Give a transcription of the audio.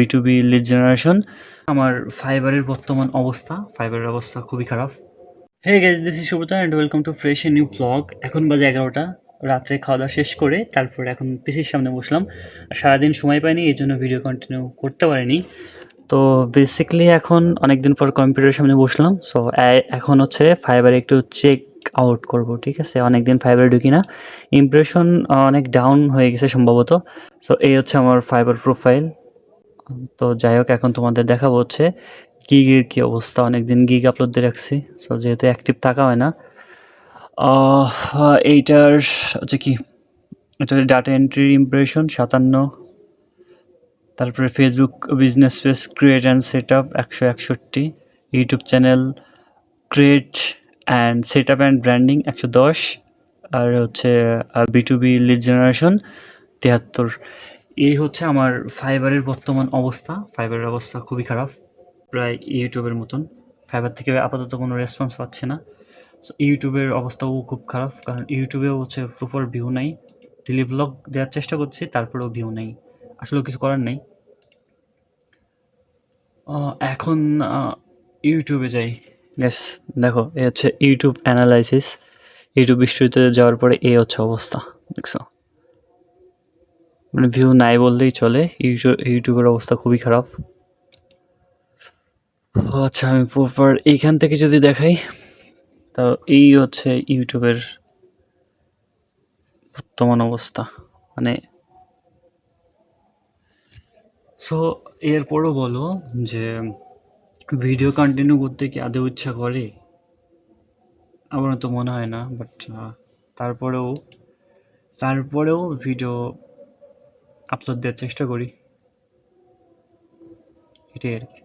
B2B lead generation. আমার ফাইবারের বর্তমান অবস্থা, ফাইবারের অবস্থা খুবই খারাপ। Hey guys, this is Subrata and welcome to fresh a new blog. এখন বাজে 11টা, রাত্রে খাওয়া দাওয়া শেষ করে তারপর এখন পিসির সামনে বসলাম। সারাদিন সময় পাইনি, এই জন্য ভিডিও কন্টিনিউ করতে পারিনি। তো বেসিক্যালি এখন অনেকদিন পর কম্পিউটারের সামনে বসলাম। সো এখন হচ্ছে ফাইবারে একটু চেক আউট করব, ঠিক আছে? অনেকদিন ফাইবারে ঢুকি না, ইমপ্রেশন অনেক ডাউন হয়ে গেছে সম্ভবত। সো এই হচ্ছে আমার ফাইবার প্রোফাইল। তো যাই হোক, এখন তোমাদের দেখাবো হচ্ছে গিগের কী অবস্থা। অনেকদিন গিগ আপলোড দিয়ে রাখছি, সো যেহেতু অ্যাক্টিভ থাকা হয় না। এইটার হচ্ছে কি, এটা ডাটা এন্ট্রির ইমপ্রেশন 57, তারপরে Facebook business page create and set up 161, YouTube channel create and set up and branding 110, আর হচ্ছে B2B লিড জেনারেশন 73। এই হচ্ছে আমার ফাইবারের বর্তমান অবস্থা। ফাইবারের অবস্থা খুবই খারাপ, প্রায় ইউটিউবের মতন। ফাইবার থেকে আপাতত কোনো রেসপন্স পাচ্ছে না। সো ইউটিউবের অবস্থাও খুব খারাপ, কারণ ইউটিউবেও হচ্ছে প্রপার ভিউ নাই। ডেলি ব্লগ দেওয়ার চেষ্টা করছি, তারপরেও ভিউ নেই। আসলেও কিছু করার নেই। এখন ইউটিউবে যাই। গ্যাস, দেখো, এ হচ্ছে ইউটিউব অ্যানালাইসিস। ইউটিউব হিস্ট্রিতে যাওয়ার পরে এই হচ্ছে অবস্থা, দেখছো? মানে ভিউ নাই বললেই চলে। ইউটিউবের অবস্থা খুবই খারাপ। আচ্ছা, আমি প্রপার এইখান থেকে যদি দেখাই, তো এই হচ্ছে ইউটিউবের বর্তমান অবস্থা। মানে সো এরপরও বলো যে ভিডিও কন্টিনিউ করতে কি আদৌ ইচ্ছা করে? আমার তো মনে হয় না, বাট তারপরেও তারপরেও ভিডিও আপলোড দেওয়ার চেষ্টা করি, এটাই আর কি।